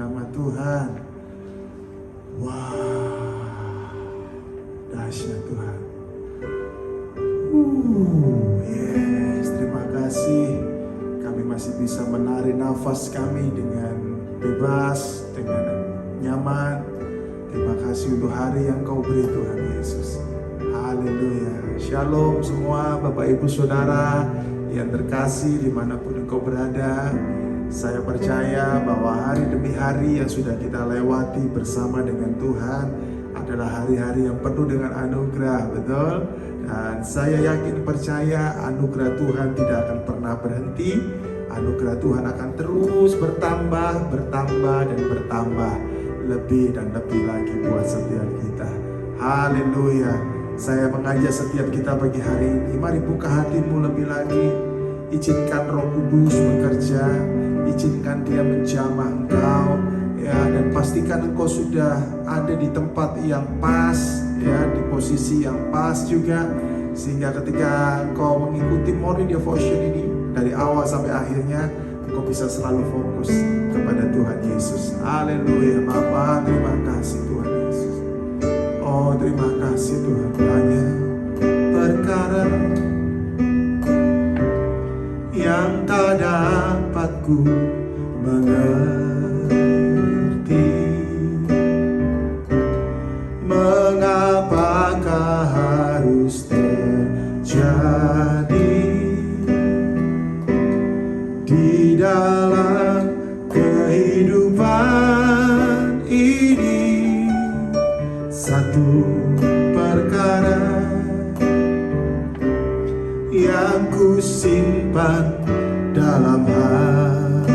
nama Tuhan. Wah, dahsyat Tuhan. Yes, terima kasih. Kami masih bisa menarik nafas kami dengan bebas, dengan nyaman. Terima kasih untuk hari yang Kau beri Tuhan Yesus. Haleluya. Shalom semua Bapak Ibu Saudara yang terkasih dimanapun Engkau berada. Saya percaya bahwa hari demi hari yang sudah kita lewati bersama dengan Tuhan adalah hari-hari yang penuh dengan anugerah, betul? Dan saya yakin percaya anugerah Tuhan tidak akan pernah berhenti. Anugerah Tuhan akan terus bertambah, bertambah, dan bertambah. Lebih dan lebih lagi buat setiap kita. Haleluya. Saya mengajak setiap kita pagi hari ini, mari buka hatimu lebih lagi. Izinkan Roh Kudus bekerja, izinkan Dia menjamah engkau, ya, dan pastikan engkau sudah ada di tempat yang pas, ya, di posisi yang pas juga, sehingga ketika engkau mengikuti morning devotion ini dari awal sampai akhirnya, engkau bisa selalu fokus kepada Tuhan Yesus. Haleluya. Bapa, terima kasih Tuhan Yesus. Oh, terima kasih Tuhan. Banyak perkara yang tak dapat ku mengerti. Mengapakah harus terjadi di dalam kehidupan ini? Satu perkara yang ku simpan dalam hati,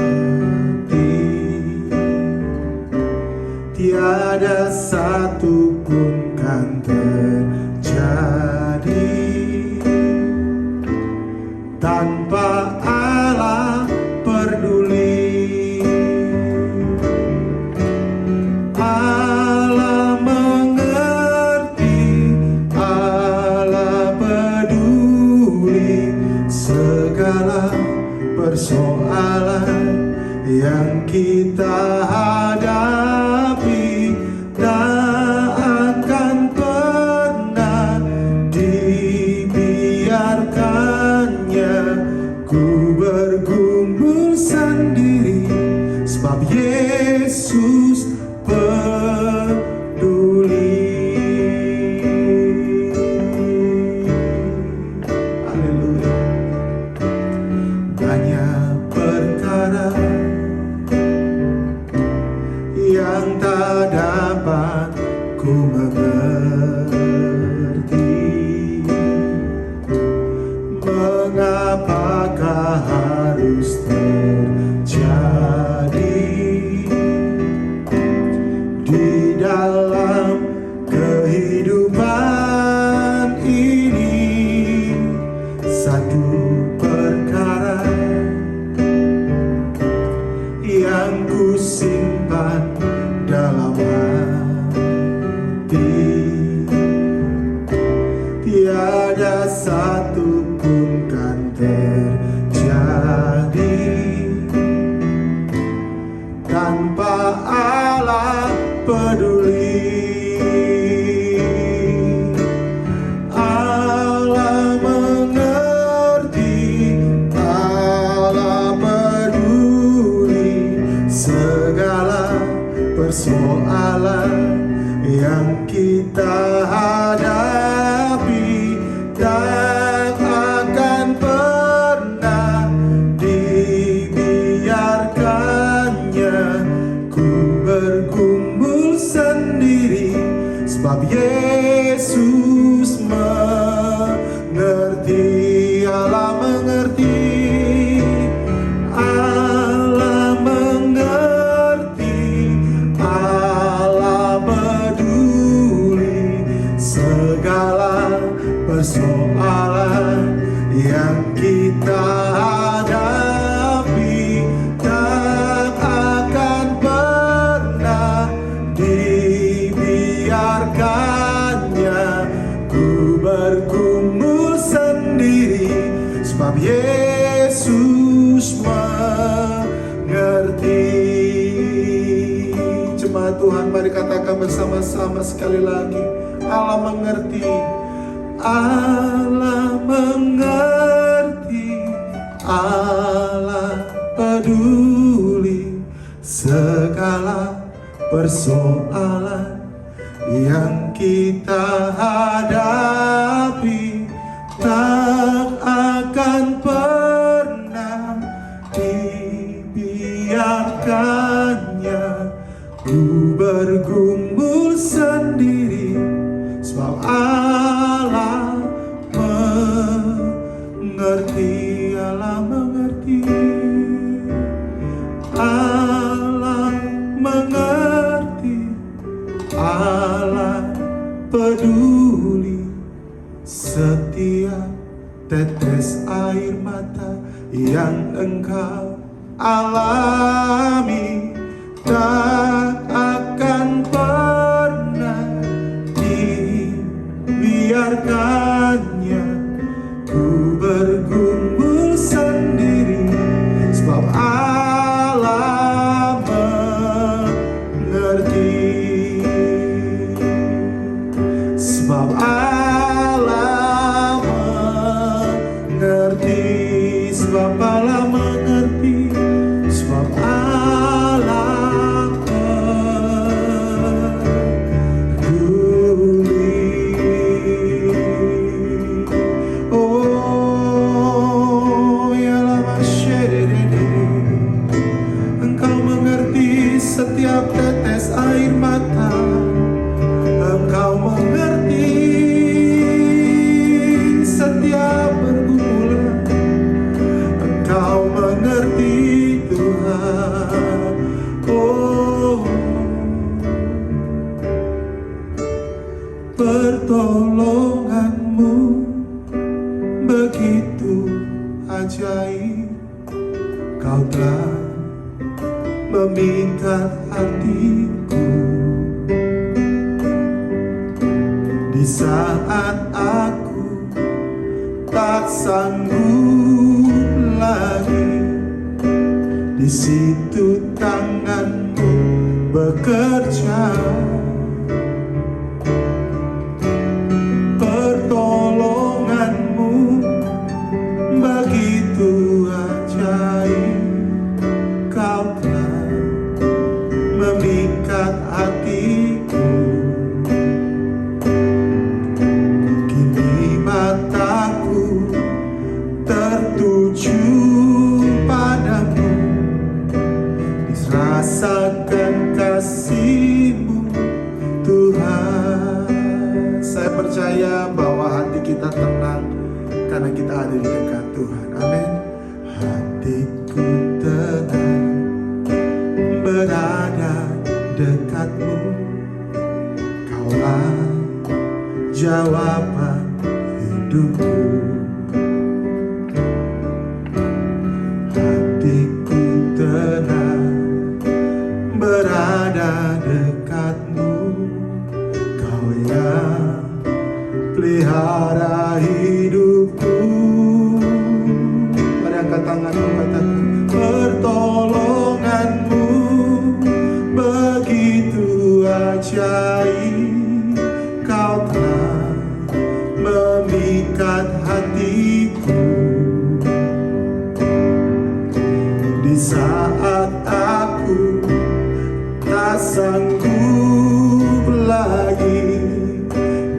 tiada satu pun kan terjadi tanpa Allah peduli. Allah mengerti, Allah peduli segala persoalan yang kita hadapi. Tak akan pernah dibiarkannya ku bergumul sendiri, sebab Yesus peduli. Haleluya. Banyak perkara yang tak dapat ku mengerti. Mengapakah harus terjadi di dalam kehidupan ini? Satu perkara yang ku simpan dalam hati, tiada satu pun kan terjadi tanpa Allah peduli. Allah mengerti, Allah peduli segala persoalan yang kita hadapi. Tak akan pernah dibiarkannya ku bergumul sendiri, sebab Yesus mengerti. Allah mengerti, Allah mengerti, Allah peduli segala persoalan yang kita hadapi. Tak akan pernah dibiarkannya ku bergumul sendiri, sebab Yesus mengerti. Mari katakan bersama-sama sekali lagi. Allah mengerti. Allah mengerti. Allah peduli segala persoalan yang kita hadapi. Tak akan pernah dibiarkannya ku bergumul sendiri, sebab Allah mengerti. Allah mengerti. Allah mengerti. Allah peduli setiap tetes air mata yang engkau alami. Tak akan pernah dibiarkannya ku bergumul sendiri, sebab Allah mengerti. Sebab Allah mengerti. Sebab Allah mengerti. Sebab Allah peduli. Oh ya lama syedede, engkau mengerti setiap tetes air mata. Engkau mengerti setiap pergumulan. Engkau mengerti Tuhan. Oh, pertolonganmu begitu ajaib. Kau telah memikat hatiku di saat aku tak sanggup lagi. Di situ tanganmu bekerja. Pertolonganmu begitu ajaib. Kau telah memikat hatiku. Kini mataku tertuju padamu. Rasakan kasih-Mu Tuhan. Saya percaya bahwa hati kita tenang karena kita ada di dekat Tuhan. Amin. Hatiku tenang berada dekat-Mu. Kaulah jawaban hidupku. Hatiku tenang berada dekat-Mu. Kau yang pelihara hidupku. Mari angkat tanganmu, katakan, pertolonganmu begitu ajaib. Kau telah memikat hatiku di saat aku tak sanggup lagi.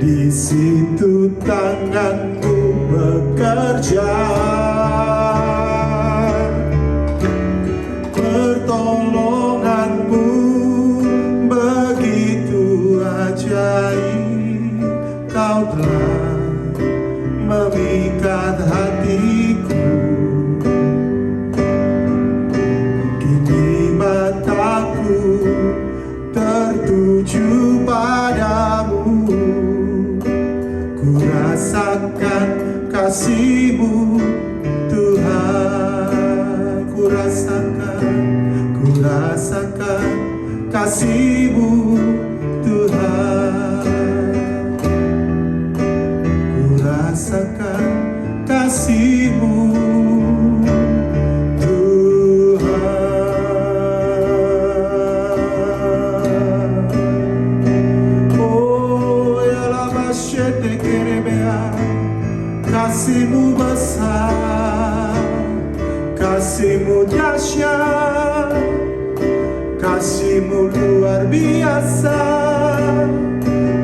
Di situ tanganmu bekerja. Pertolonganmu begitu ajaib. Kau telah memikat hatiku. Kini mataku tertuju padamu. Ku rasakan kasih-Mu Tuhan. Ku rasakan kasih-Mu Tuhan. Ku rasakan kasih-Mu Tuhan. biasa.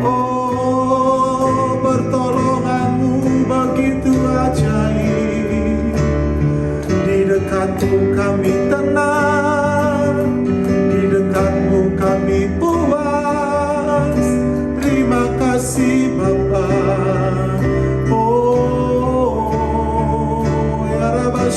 Oh, pertolongan-Mu begitu ajaib. Di dekatmu kami tenang, di dekatmu kami puas. Terima kasih Bapa. Oh, ya Rabba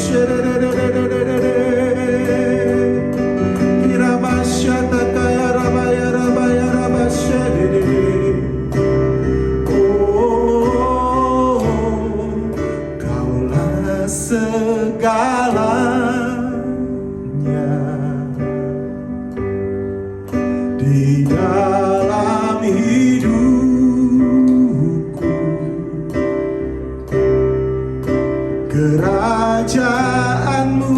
segalanya di dalam hidupku. Kerajaan-Mu,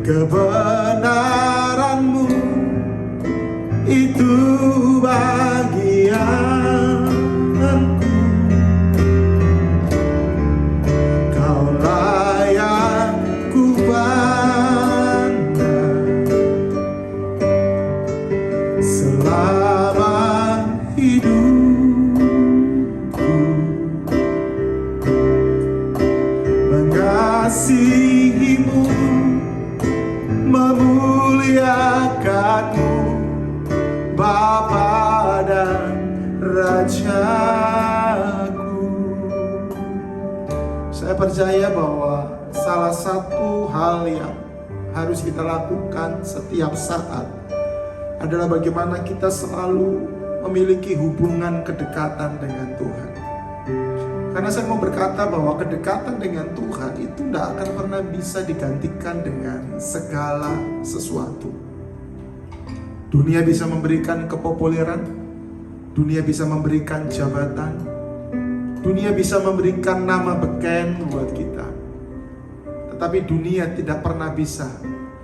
kebenaran-Mu, itu bagianku. Kau layak ku pandang selama hidupku. Mengasihi-Mu, memuliakan-Mu, Bapa dan Rajaku. Saya percaya bahwa salah satu hal yang harus kita lakukan setiap saat adalah bagaimana kita selalu memiliki hubungan kedekatan dengan Tuhan. Karena saya mau berkata bahwa kedekatan dengan Tuhan itu tidak akan pernah bisa digantikan dengan segala sesuatu. Dunia bisa memberikan kepopuleran, dunia bisa memberikan jabatan, dunia bisa memberikan nama beken buat kita. Tetapi dunia tidak pernah bisa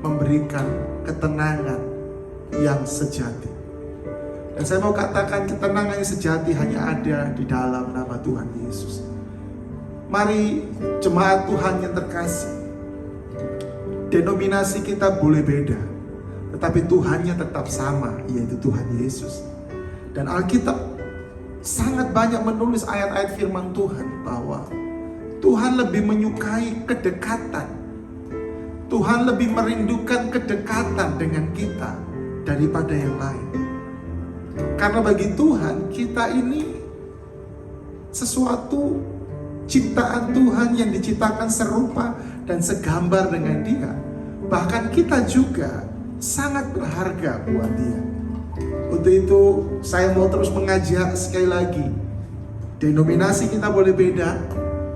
memberikan ketenangan yang sejati. Dan saya mau katakan ketenangan yang sejati hanya ada di dalam nama Tuhan Yesus. Mari jemaat Tuhan yang terkasih, denominasi kita boleh beda, tetapi Tuhannya tetap sama, yaitu Tuhan Yesus. Dan Alkitab sangat banyak menulis ayat-ayat firman Tuhan bahwa Tuhan lebih menyukai kedekatan. Tuhan lebih merindukan kedekatan dengan kita daripada yang lain. Karena bagi Tuhan, kita ini sesuatu ciptaan Tuhan yang diciptakan serupa dan segambar dengan Dia. Bahkan kita juga sangat berharga buat Dia. Untuk itu saya mau terus mengajak sekali lagi, denominasi kita boleh beda,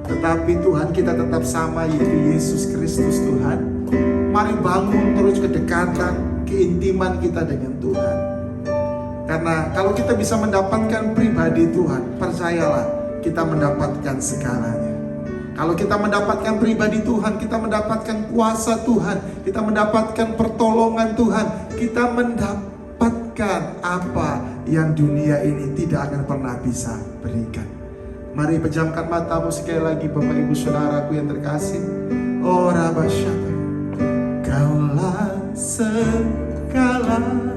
tetapi Tuhan kita tetap sama, yaitu Yesus Kristus Tuhan. Mari bangun terus kedekatan, keintiman kita dengan Tuhan. Karena kalau kita bisa mendapatkan pribadi Tuhan, percayalah kita mendapatkan segalanya. Kalau kita mendapatkan pribadi Tuhan, kita mendapatkan kuasa Tuhan, kita mendapatkan pertolongan Tuhan, kita mendapatkan apa yang dunia ini tidak akan pernah bisa berikan. Mari pejamkan matamu sekali lagi, Bapak Ibu Saudaraku yang terkasih. Oh Rabasyaka, Kaulah segalanya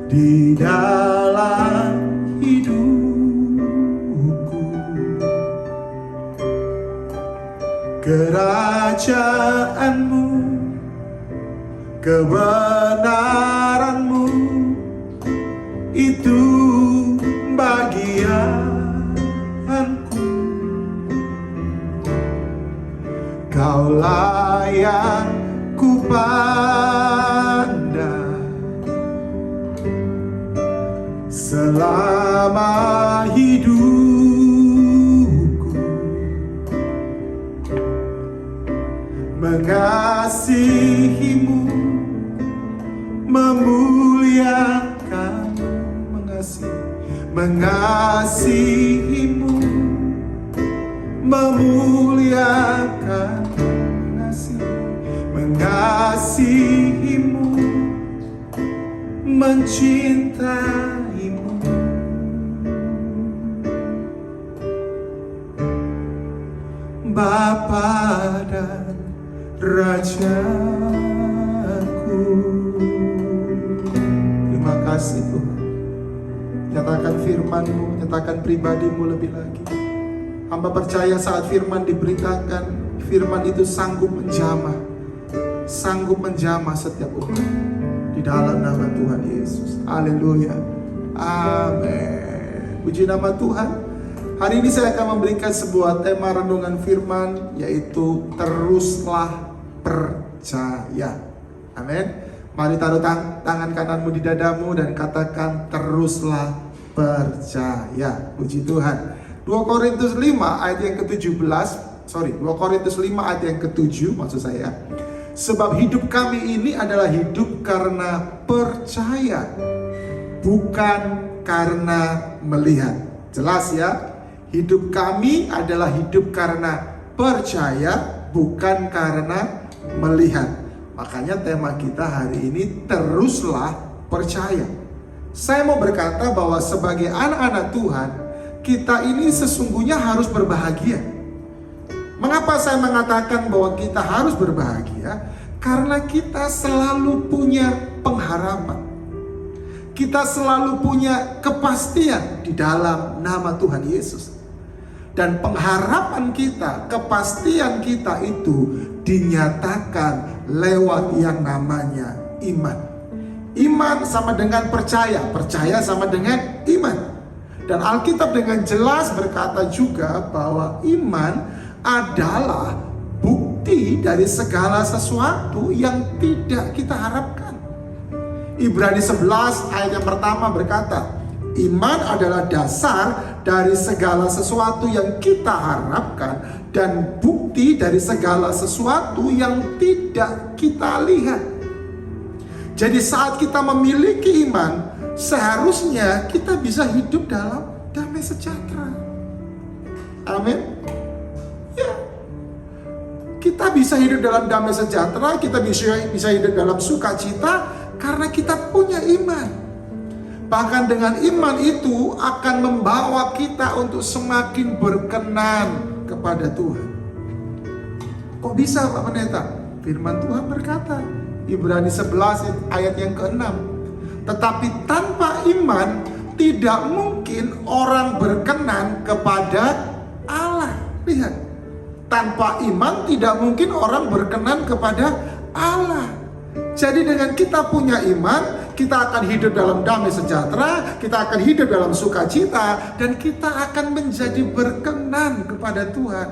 di dalam hidupku. Kerajaan-Mu, kebenaran-Mu, itu bagianku. Kaulah yang ku pandang selama hidupku. Mengasihi-Mu, memuliakan, mengasihi-Mu, memuliakan, mengasihi-Mu, mencintai-Mu. Bapa dan Raja. kasih Tuhan. Nyatakan firman-Mu, nyatakan pribadi-Mu lebih lagi. Hamba percaya saat firman diberitakan, firman itu sanggup menjamah setiap umat. Di dalam nama Tuhan Yesus. Haleluya. Amin. Puji nama Tuhan. Hari ini saya akan memberikan sebuah tema renungan firman, yaitu teruslah percaya. Amin. Mari taruh tangan kananmu di dadamu dan katakan teruslah percaya. Puji Tuhan. 2 Korintus 5 ayat yang ke-17. 2 Korintus 5 ayat yang ke-7 maksud saya. Sebab hidup kami ini adalah hidup karena percaya, bukan karena melihat. Jelas ya? Hidup kami adalah hidup karena percaya, bukan karena melihat. Makanya tema kita hari ini teruslah percaya. Saya mau berkata bahwa sebagai anak-anak Tuhan, kita ini sesungguhnya harus berbahagia. Mengapa saya mengatakan bahwa kita harus berbahagia? Karena kita selalu punya pengharapan. Kita selalu punya kepastian di dalam nama Tuhan Yesus. Dan pengharapan kita, kepastian kita itu dinyatakan lewat yang namanya iman. Iman sama dengan percaya, percaya sama dengan iman. Dan Alkitab dengan jelas berkata juga bahwa iman adalah bukti dari segala sesuatu yang tidak kita harapkan. Ibrani 11 ayat yang pertama berkata, iman adalah dasar dari segala sesuatu yang kita harapkan dan bukti dari segala sesuatu yang tidak kita lihat. Jadi saat kita memiliki iman, seharusnya kita bisa hidup dalam damai sejahtera. Amin. Ya. Kita bisa hidup dalam damai sejahtera, kita bisa hidup dalam sukacita karena kita punya iman. Bahkan dengan iman itu akan membawa kita untuk semakin berkenan kepada Tuhan. Kok bisa Pak Pendeta? Firman Tuhan berkata, Ibrani 11 ayat yang ke-6. Tetapi tanpa iman tidak mungkin orang berkenan kepada Allah. Lihat, tanpa iman tidak mungkin orang berkenan kepada Allah. Jadi dengan kita punya iman, kita akan hidup dalam damai sejahtera, kita akan hidup dalam sukacita, dan kita akan menjadi berkenan kepada Tuhan.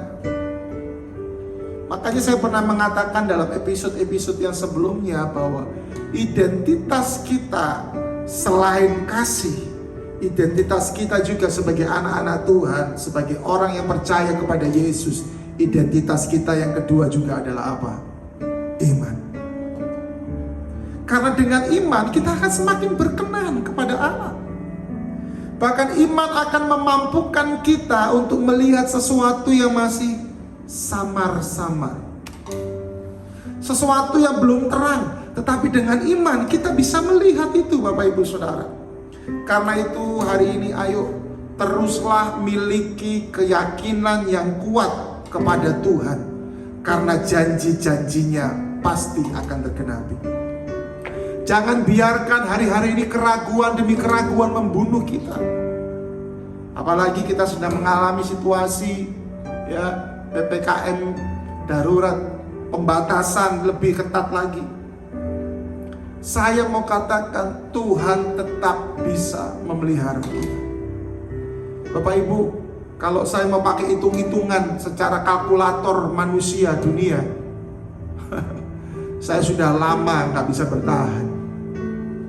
Makanya saya pernah mengatakan dalam episode-episode yang sebelumnya bahwa identitas kita selain kasih, identitas kita juga sebagai anak-anak Tuhan, sebagai orang yang percaya kepada Yesus, identitas kita yang kedua juga adalah apa? Iman. Karena dengan iman kita akan semakin berkenan kepada Allah. Bahkan iman akan memampukan kita untuk melihat sesuatu yang masih samar-samar, sesuatu yang belum terang. Tetapi dengan iman kita bisa melihat itu, Bapak Ibu Saudara. Karena itu hari ini ayo teruslah miliki keyakinan yang kuat kepada Tuhan. Karena janji-janjinya pasti akan tergenapi. Jangan biarkan hari-hari ini keraguan demi keraguan membunuh kita. Apalagi kita sedang mengalami situasi ya PPKM darurat, pembatasan lebih ketat lagi. Saya mau katakan Tuhan tetap bisa memelihara kita. Bapak Ibu, kalau saya mau pakai hitung-hitungan secara kalkulator manusia dunia, saya sudah lama nggak bisa bertahan.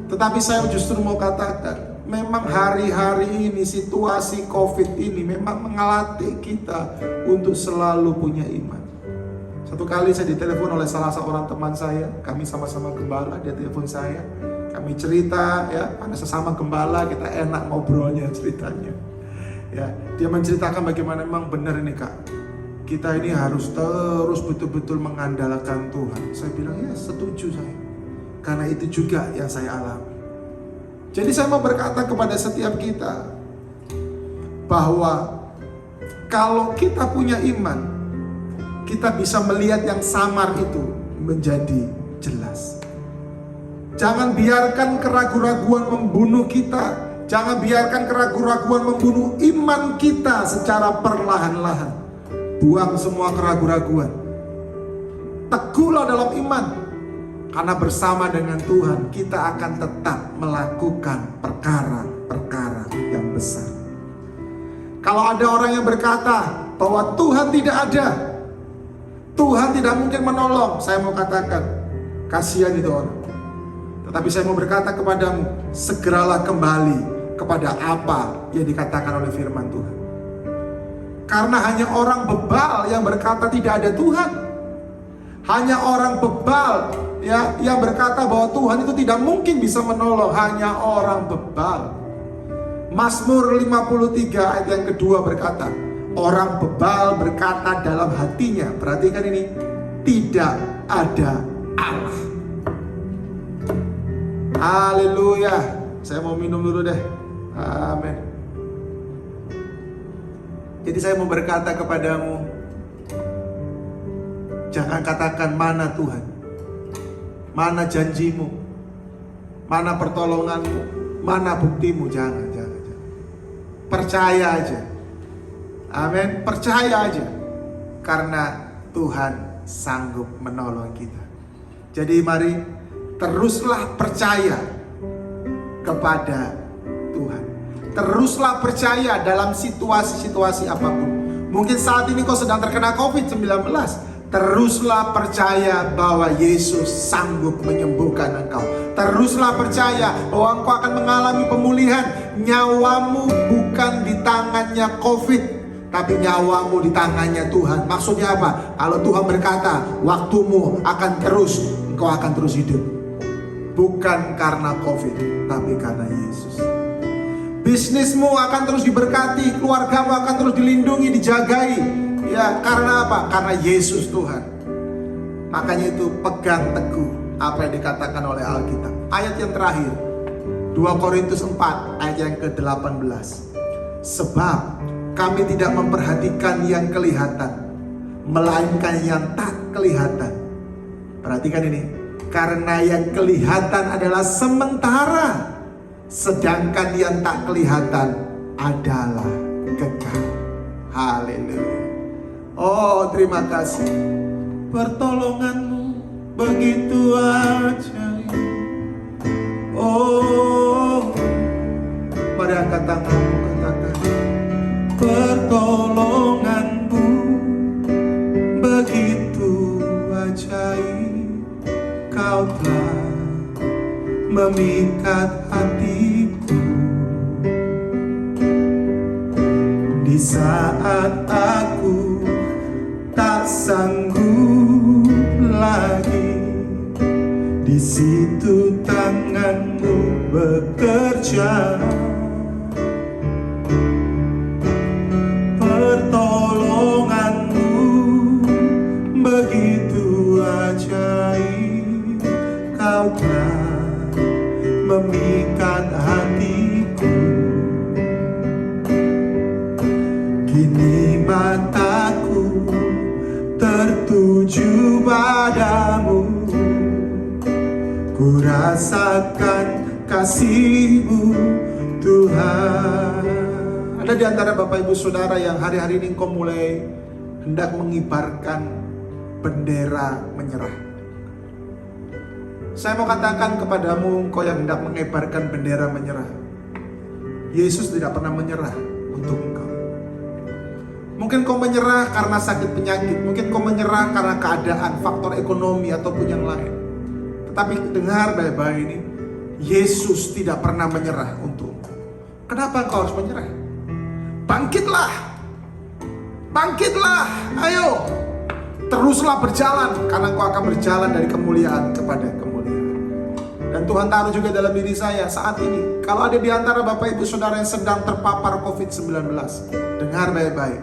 Tetapi saya justru mau katakan, memang hari-hari ini situasi COVID ini memang mengelatih kita untuk selalu punya iman. Satu kali saya ditelepon oleh salah seorang teman saya, kami sama-sama gembala, dia telepon saya, kami cerita ya, karena sesama gembala kita enak ngobrolnya ceritanya. Ya, dia menceritakan bagaimana memang benar ini Kak, kita ini harus terus betul-betul mengandalkan Tuhan. Saya bilang ya setuju saya. Karena itu juga yang saya alami. Jadi saya mau berkata kepada setiap kita bahwa kalau kita punya iman, kita bisa melihat yang samar itu menjadi jelas. Jangan biarkan keraguan-raguan membunuh kita. Jangan biarkan keraguan-raguan membunuh iman kita secara perlahan-lahan. Buang semua keraguan-raguan. Teguhlah dalam iman. Karena bersama dengan Tuhan kita akan tetap melakukan perkara-perkara yang besar. Kalau ada orang yang berkata bahwa Tuhan tidak ada, Tuhan tidak mungkin menolong, saya mau katakan, kasihan itu orang. Tetapi saya mau berkata kepadamu, segeralah kembali kepada apa yang dikatakan oleh firman Tuhan. Karena hanya orang bebal yang berkata tidak ada Tuhan. Hanya orang bebal yang berkata bahwa Tuhan itu tidak mungkin bisa menolong. Hanya orang bebal. Mazmur 53 ayat yang kedua berkata, orang bebal berkata dalam hatinya, perhatikan ini, tidak ada Allah. Haleluya. Saya mau minum dulu deh. Amin. Jadi saya mau berkata kepadamu, jangan katakan mana Tuhan, mana janjimu, mana pertolonganmu, mana buktimu. Jangan. Percaya aja. Amin. Percaya aja. Karena Tuhan sanggup menolong kita. Jadi mari teruslah percaya kepada Tuhan. Teruslah percaya dalam situasi-situasi apapun. Mungkin saat ini kau sedang terkena COVID-19. Teruslah percaya bahwa Yesus sanggup menyembuhkan engkau. Teruslah percaya bahwa engkau akan mengalami pemulihan. Nyawamu bukan di tangannya COVID, tapi nyawamu di tangannya Tuhan. Maksudnya apa? Kalau Tuhan berkata, waktumu akan terus, engkau akan terus hidup. Bukan karena COVID, tapi karena Yesus. Bisnismu akan terus diberkati, keluargamu akan terus dilindungi, dijagai. Ya, karena apa? Karena Yesus Tuhan. Makanya itu pegang teguh apa yang dikatakan oleh Alkitab. Ayat yang terakhir, 2 Korintus 4 ayat yang ke-18. Sebab kami tidak memperhatikan yang kelihatan, melainkan yang tak kelihatan. Perhatikan ini. Karena yang kelihatan adalah sementara, sedangkan yang tak kelihatan adalah kekal. Haleluya. Oh, terima kasih. Pertolonganmu begitu ajaib. Oh, mari angkat tanganmu, katakan, pertolonganmu begitu ajaib. Kau telah memikat hatiku di saat aku tak sanggup lagi. Di situ tanganmu bekerja. Pertolonganmu begitu ajaib. Kau telah memikat hatiku. Kini mataku tertuju padamu. Ku rasakan kasih-Mu Tuhan. Ada di antara Bapak Ibu Saudara yang hari-hari ini engkau mulai hendak mengibarkan bendera menyerah. Saya mau katakan kepadamu, engkau yang hendak mengibarkan bendera menyerah, Yesus tidak pernah menyerah untuk engkau. Mungkin kau menyerah karena sakit penyakit, mungkin kau menyerah karena keadaan, faktor ekonomi ataupun yang lain. Tetapi dengar baik-baik ini, Yesus tidak pernah menyerah untukmu. Kenapa engkau harus menyerah? Bangkitlah, bangkitlah, ayo, teruslah berjalan, karena engkau akan berjalan dari kemuliaan kepada kemuliaan. Dan Tuhan taruh juga dalam diri saya saat ini, kalau ada di antara Bapak Ibu Saudara yang sedang terpapar COVID-19, dengar baik-baik.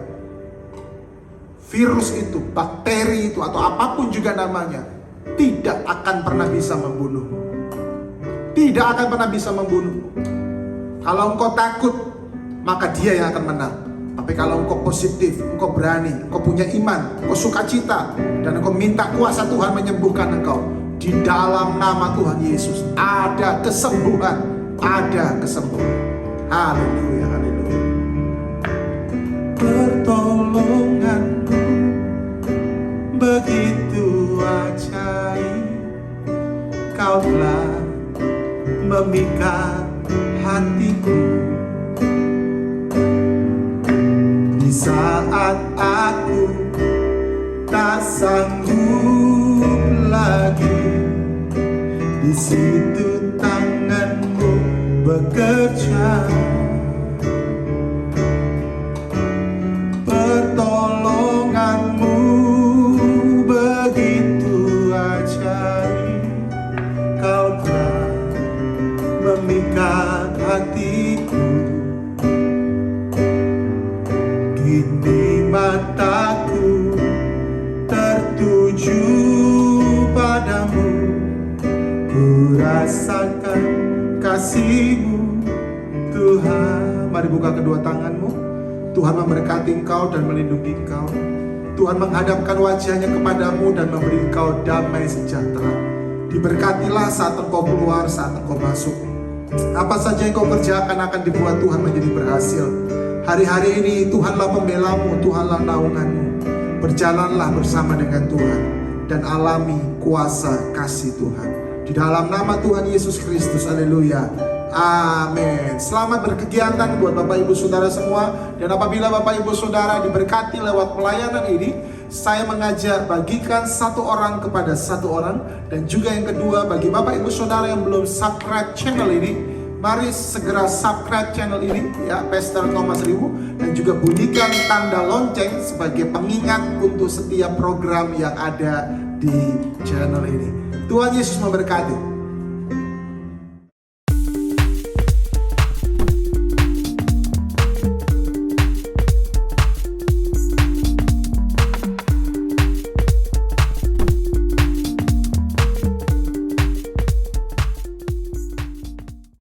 Virus itu, bakteri itu, atau apapun juga namanya, tidak akan pernah bisa membunuhmu. Tidak akan pernah bisa membunuhmu. Kalau engkau takut, maka dia yang akan menang. Tapi kalau engkau positif, engkau berani, engkau punya iman, engkau sukacita, dan engkau minta kuasa Tuhan menyembuhkan engkau, Di dalam nama Tuhan Yesus ada kesembuhan, ada kesembuhan. Haleluya, haleluya. Pertolonganmu begitu ajaib, Kau telah memikat hatiku. Di saat aku tak sanggup lagi, di situ tanganmu bekerja. Pertolonganmu begitu ajaib, Kau telah memikat hatiku. Kini mataku tertuju padamu, ku rasakan kasih-Mu Tuhan. Mari buka kedua tanganmu. Tuhan memberkati engkau dan melindungi engkau. Tuhan menghadapkan wajahnya kepadamu dan memberi engkau damai sejahtera. Diberkatilah saat engkau keluar, saat engkau masuk. Apa saja yang kau kerjakan akan dibuat Tuhan menjadi berhasil. Hari-hari ini Tuhanlah pembelamu, Tuhanlah naunganmu. Berjalanlah bersama dengan Tuhan dan alami kuasa kasih Tuhan. Di dalam nama Tuhan Yesus Kristus, haleluya. Amin. Selamat berkegiatan buat Bapak Ibu Saudara semua. Dan apabila Bapak Ibu Saudara diberkati lewat pelayanan ini, saya mengajak bagikan satu orang kepada satu orang. Dan juga yang kedua, bagi Bapak Ibu Saudara yang belum subscribe channel ini, mari segera subscribe channel ini ya, Pastor Thomas Riwu. Dan juga bunyikan tanda lonceng sebagai pengingat untuk setiap program yang ada di channel ini. Tuhan Yesus memberkati.